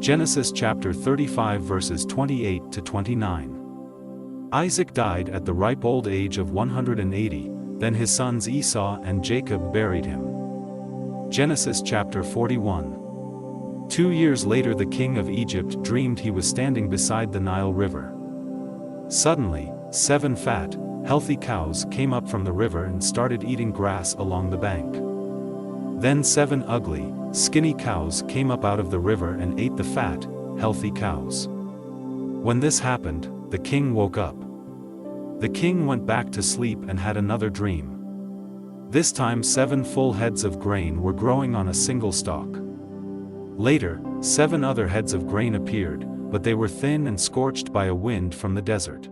Genesis chapter 35 verses 28 to 29. Isaac died at the ripe old age of 180, then his sons Esau and Jacob buried him. Genesis chapter 41. 2 years later the king of Egypt dreamed he was standing beside the Nile River. Suddenly, 7 fat, healthy cows came up from the river and started eating grass along the bank. Then 7 ugly, skinny cows came up out of the river and ate the fat, healthy cows. When this happened, the king woke up. The king went back to sleep and had another dream. This time 7 full heads of grain were growing on a single stalk. Later, 7 other heads of grain appeared, but they were thin and scorched by a wind from the desert.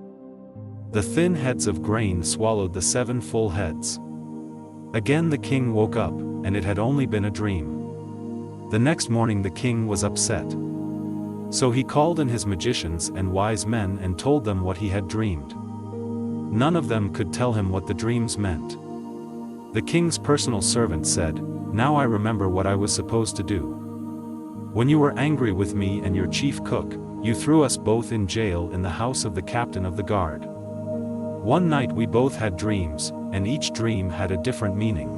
The thin heads of grain swallowed the 7 full heads. Again the king woke up, and it had only been a dream. The next morning the king was upset. So he called in his magicians and wise men and told them what he had dreamed. None of them could tell him what the dreams meant. The king's personal servant said, "Now I remember what I was supposed to do. When you were angry with me and your chief cook, you threw us both in jail in the house of the captain of the guard. One night we both had dreams, and each dream had a different meaning.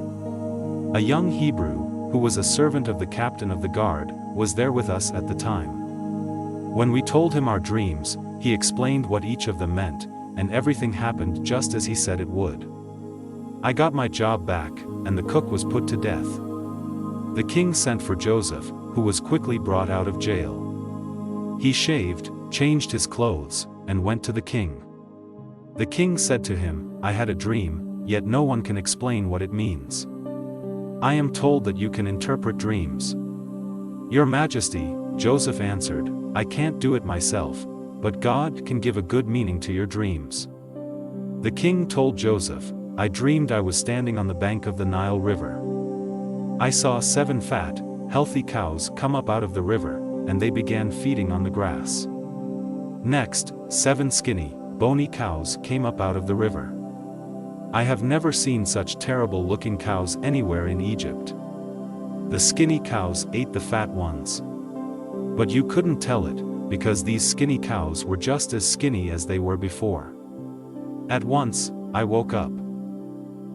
A young Hebrew, who was a servant of the captain of the guard, was there with us at the time. When we told him our dreams, he explained what each of them meant, and everything happened just as he said it would. I got my job back, and the cook was put to death." The king sent for Joseph, who was quickly brought out of jail. He shaved, changed his clothes, and went to the king. The king said to him, "I had a dream, yet no one can explain what it means. I am told that you can interpret dreams." "Your Majesty," Joseph answered, "I can't do it myself, but God can give a good meaning to your dreams." The king told Joseph, "I dreamed I was standing on the bank of the Nile River. I saw 7 fat, healthy cows come up out of the river, and they began feeding on the grass. Next, 7 skinny, bony cows came up out of the river. I have never seen such terrible-looking cows anywhere in Egypt. The skinny cows ate the fat ones. But you couldn't tell it, because these skinny cows were just as skinny as they were before. At once, I woke up.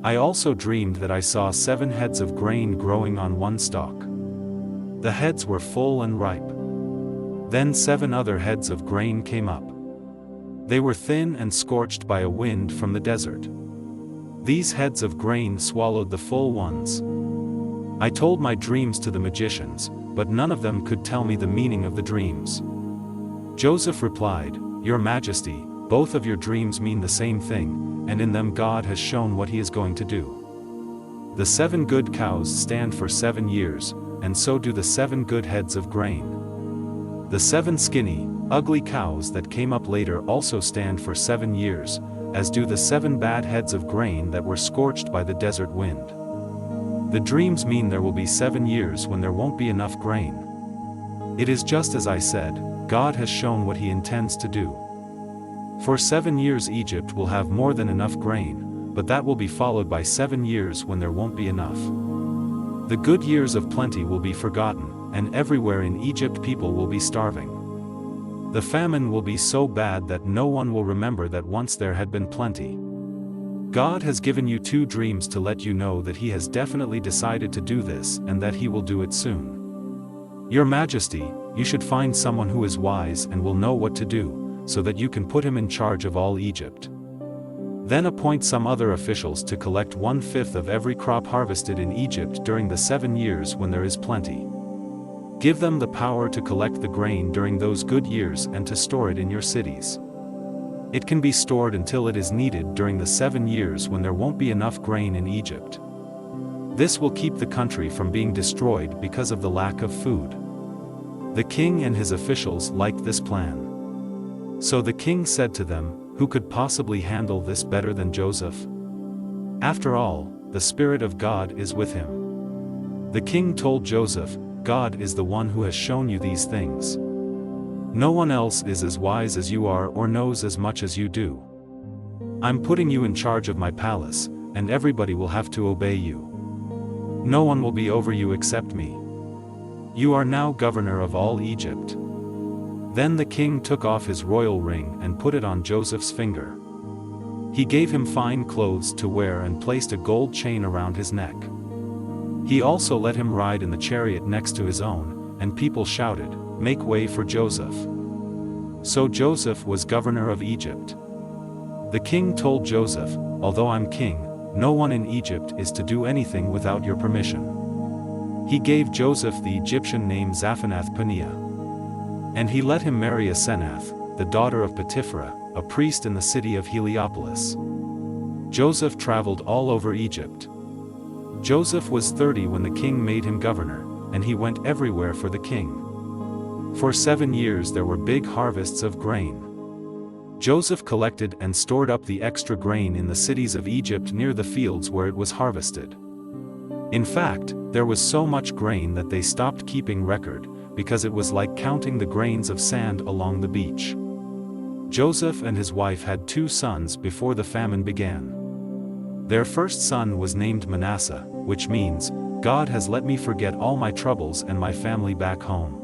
I also dreamed that I saw 7 heads of grain growing on one stalk. The heads were full and ripe. Then 7 other heads of grain came up. They were thin and scorched by a wind from the desert. These heads of grain swallowed the full ones. I told my dreams to the magicians, but none of them could tell me the meaning of the dreams." Joseph replied, "Your Majesty, both of your dreams mean the same thing, and in them God has shown what he is going to do. The 7 good cows stand for 7 years, and so do the 7 good heads of grain. The 7 skinny, ugly cows that came up later also stand for 7 years, as do the 7 bad heads of grain that were scorched by the desert wind. The dreams mean there will be 7 years when there won't be enough grain. It is just as I said, God has shown what he intends to do. For 7 years Egypt will have more than enough grain, but that will be followed by 7 years when there won't be enough. The good years of plenty will be forgotten, and everywhere in Egypt people will be starving. The famine will be so bad that no one will remember that once there had been plenty. God has given you 2 dreams to let you know that he has definitely decided to do this and that he will do it soon. Your Majesty, you should find someone who is wise and will know what to do, so that you can put him in charge of all Egypt. Then appoint some other officials to collect 1/5 of every crop harvested in Egypt during the 7 years when there is plenty. Give them the power to collect the grain during those good years and to store it in your cities. It can be stored until it is needed during the 7 years when there won't be enough grain in Egypt. This will keep the country from being destroyed because of the lack of food." The king and his officials liked this plan. So the king said to them, "Who could possibly handle this better than Joseph? After all, the Spirit of God is with him." The king told Joseph, "God is the one who has shown you these things. No one else is as wise as you are or knows as much as you do. I'm putting you in charge of my palace, and everybody will have to obey you. No one will be over you except me. You are now governor of all Egypt." Then the king took off his royal ring and put it on Joseph's finger. He gave him fine clothes to wear and placed a gold chain around his neck. He also let him ride in the chariot next to his own, and people shouted, "Make way for Joseph." So Joseph was governor of Egypt. The king told Joseph, "Although I'm king, no one in Egypt is to do anything without your permission." He gave Joseph the Egyptian name Zaphenath-Paneah. And he let him marry Asenath, the daughter of Potipharah, a priest in the city of Heliopolis. Joseph traveled all over Egypt. Joseph was 30 when the king made him governor, and he went everywhere for the king. For 7 years there were big harvests of grain. Joseph collected and stored up the extra grain in the cities of Egypt near the fields where it was harvested. In fact, there was so much grain that they stopped keeping record, because it was like counting the grains of sand along the beach. Joseph and his wife had 2 sons before the famine began. Their first son was named Manasseh, which means, "God has let me forget all my troubles and my family back home."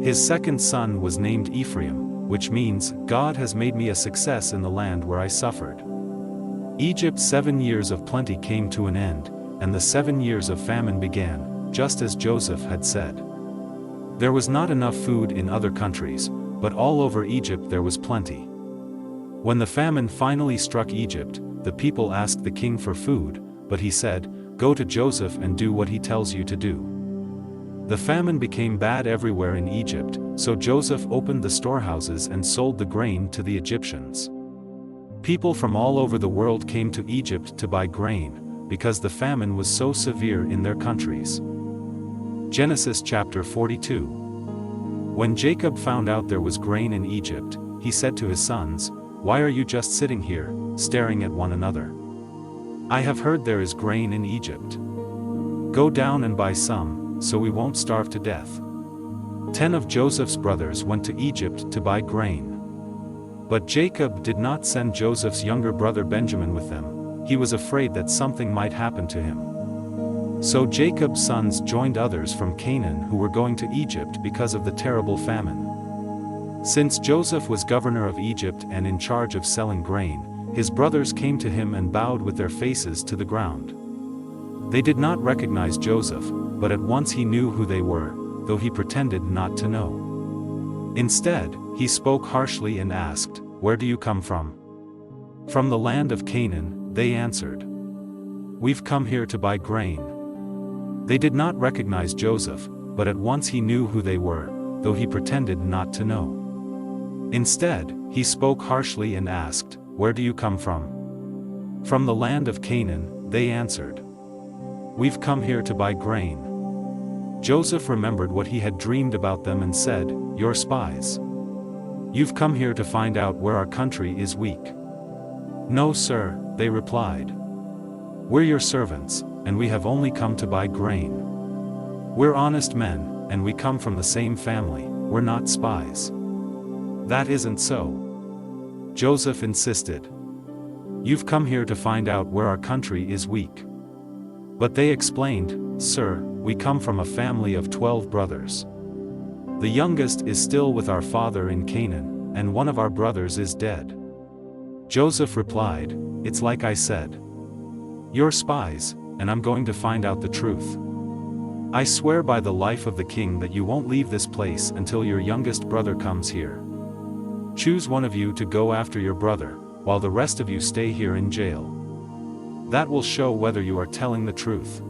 His second son was named Ephraim, which means, "God has made me a success in the land where I suffered." Egypt's 7 years of plenty came to an end, and the 7 years of famine began, just as Joseph had said. There was not enough food in other countries, but all over Egypt there was plenty. When the famine finally struck Egypt, the people asked the king for food, but he said, "Go to Joseph and do what he tells you to do." The famine became bad everywhere in Egypt, so Joseph opened the storehouses and sold the grain to the Egyptians. People from all over the world came to Egypt to buy grain, because the famine was so severe in their countries. Genesis chapter 42. When Jacob found out there was grain in Egypt, he said to his sons, "Why are you just sitting here, staring at one another? I have heard there is grain in Egypt. Go down and buy some, so we won't starve to death." 10 of Joseph's brothers went to Egypt to buy grain. But Jacob did not send Joseph's younger brother Benjamin with them. He was afraid that something might happen to him. So Jacob's sons joined others from Canaan who were going to Egypt because of the terrible famine. Since Joseph was governor of Egypt and in charge of selling grain, his brothers came to him and bowed with their faces to the ground. They did not recognize Joseph, but at once he knew who they were, though he pretended not to know. Instead, he spoke harshly and asked, "Where do you come from?" "From the land of Canaan," they answered. "We've come here to buy grain." They did not recognize Joseph, but at once he knew who they were, though he pretended not to know. Instead, he spoke harshly and asked, "Where do you come from?" "From the land of Canaan," they answered. "We've come here to buy grain." Joseph remembered what he had dreamed about them and said, "You're spies. You've come here to find out where our country is weak." "No, sir," they replied. "We're your servants, and we have only come to buy grain. We're honest men, and we come from the same family, we're not spies." "That isn't so," Joseph insisted. "You've come here to find out where our country is weak." But they explained, "Sir, we come from a family of 12 brothers. The youngest is still with our father in Canaan, and one of our brothers is dead." Joseph replied, "It's like I said. You're spies, and I'm going to find out the truth. I swear by the life of the king that you won't leave this place until your youngest brother comes here. Choose one of you to go after your brother, while the rest of you stay here in jail. That will show whether you are telling the truth.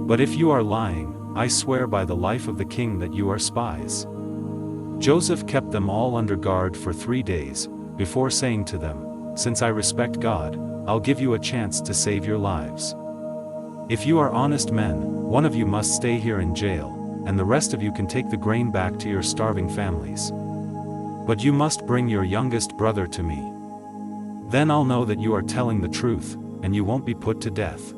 But if you are lying, I swear by the life of the king that you are spies." Joseph kept them all under guard for 3 days, before saying to them, "Since I respect God, I'll give you a chance to save your lives. If you are honest men, one of you must stay here in jail, and the rest of you can take the grain back to your starving families. But you must bring your youngest brother to me. Then I'll know that you are telling the truth, and you won't be put to death."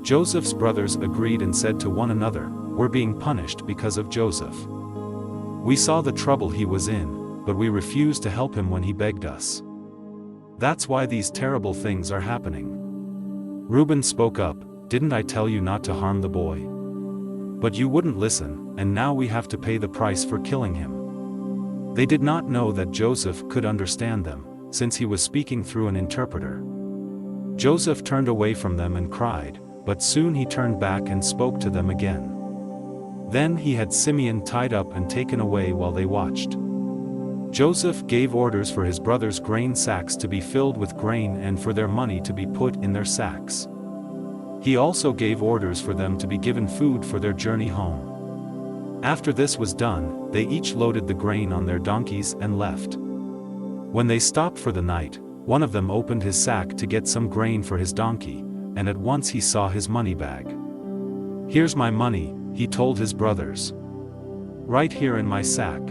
Joseph's brothers agreed and said to one another, "We're being punished because of Joseph. We saw the trouble he was in, but we refused to help him when he begged us. That's why these terrible things are happening." Reuben spoke up, "Didn't I tell you not to harm the boy? But you wouldn't listen, and now we have to pay the price for killing him." They did not know that Joseph could understand them, since he was speaking through an interpreter. Joseph turned away from them and cried, but soon he turned back and spoke to them again. Then he had Simeon tied up and taken away while they watched. Joseph gave orders for his brothers' grain sacks to be filled with grain and for their money to be put in their sacks. He also gave orders for them to be given food for their journey home. After this was done, they each loaded the grain on their donkeys and left. When they stopped for the night, one of them opened his sack to get some grain for his donkey, and at once he saw his money bag. "Here's my money," he told his brothers. "Right here in my sack."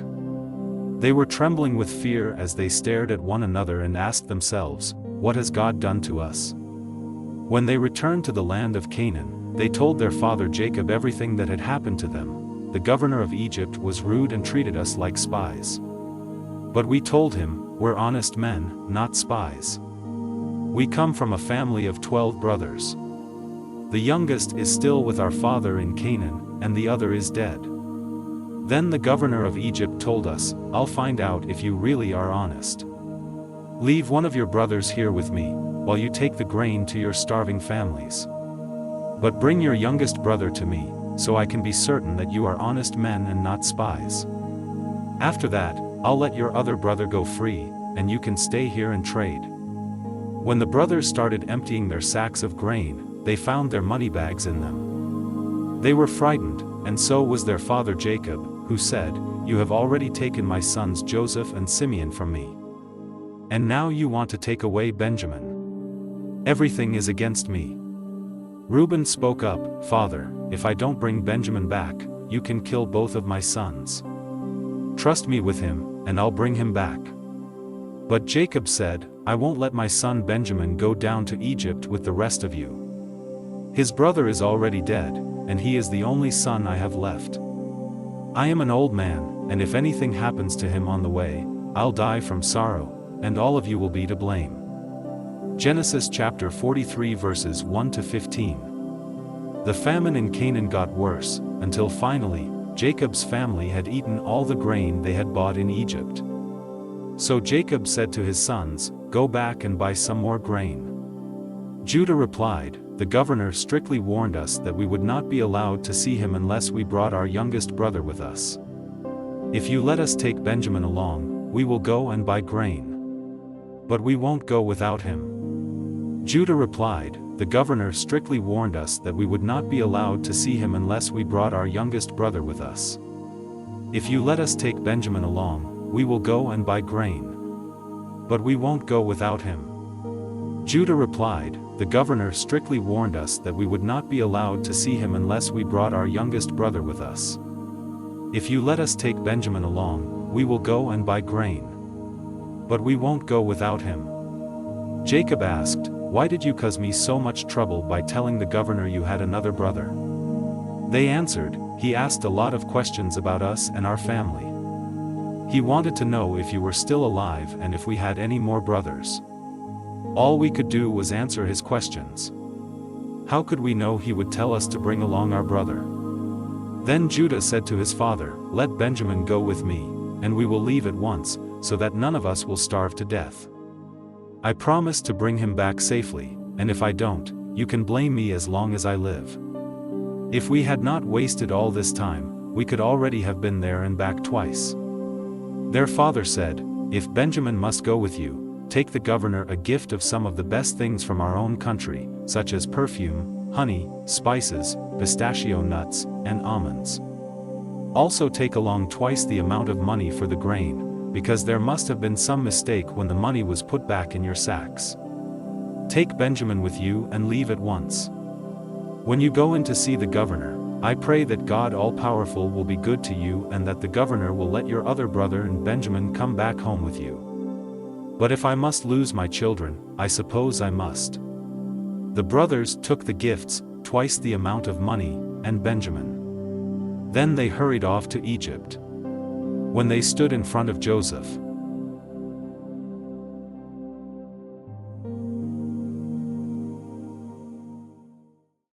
They were trembling with fear as they stared at one another and asked themselves, "What has God done to us?" When they returned to the land of Canaan, they told their father Jacob everything that had happened to them. "The governor of Egypt was rude and treated us like spies. But we told him, 'We're honest men, not spies. We come from a family of 12 brothers. The youngest is still with our father in Canaan, and the other is dead.' Then the governor of Egypt told us, 'I'll find out if you really are honest. Leave one of your brothers here with me, while you take the grain to your starving families. But bring your youngest brother to me, so I can be certain that you are honest men and not spies. After that, I'll let your other brother go free, and you can stay here and trade.' When the brothers started emptying their sacks of grain, they found their money bags in them. They were frightened, and so was their father Jacob, who said, 'You have already taken my sons Joseph and Simeon from me. And now you want to take away Benjamin. Everything is against me.' Reuben spoke up, 'Father, if I don't bring Benjamin back, you can kill both of my sons. Trust me with him, and I'll bring him back.' But Jacob said, 'I won't let my son Benjamin go down to Egypt with the rest of you. His brother is already dead, and he is the only son I have left. I am an old man, and if anything happens to him on the way, I'll die from sorrow, and all of you will be to blame.'" Genesis chapter 43 verses 1 to 15. The famine in Canaan got worse, until finally, Jacob's family had eaten all the grain they had bought in Egypt. So Jacob said to his sons, "Go back and buy some more grain." Judah replied, "The governor strictly warned us that we would not be allowed to see him unless we brought our youngest brother with us. If you let us take Benjamin along, we will go and buy grain. But we won't go without him." Judah replied, "The governor strictly warned us that we would not be allowed to see him unless we brought our youngest brother with us. If you let us take Benjamin along, we will go and buy grain. But we won't go without him." Judah replied, "The governor strictly warned us that we would not be allowed to see him unless we brought our youngest brother with us. If you let us take Benjamin along, we will go and buy grain. But we won't go without him." Jacob asked, "Why did you cause me so much trouble by telling the governor you had another brother?" They answered, "He asked a lot of questions about us and our family. He wanted to know if you were still alive and if we had any more brothers. All we could do was answer his questions. How could we know he would tell us to bring along our brother?" Then Judah said to his father, "Let Benjamin go with me, and we will leave at once, so that none of us will starve to death. I promise to bring him back safely, and if I don't, you can blame me as long as I live." If we had not wasted all this time, we could already have been there and back twice. Their father said, "If Benjamin must go with you, take the governor a gift of some of the best things from our own country, such as perfume, honey, spices, pistachio nuts, and almonds. Also take along twice the amount of money for the grain, because there must have been some mistake when the money was put back in your sacks. Take Benjamin with you and leave at once. When you go in to see the governor, I pray that God all-powerful will be good to you and that the governor will let your other brother and Benjamin come back home with you. But if I must lose my children, I suppose I must." The brothers took the gifts, twice the amount of money, and Benjamin. Then they hurried off to Egypt. When they stood in front of Joseph,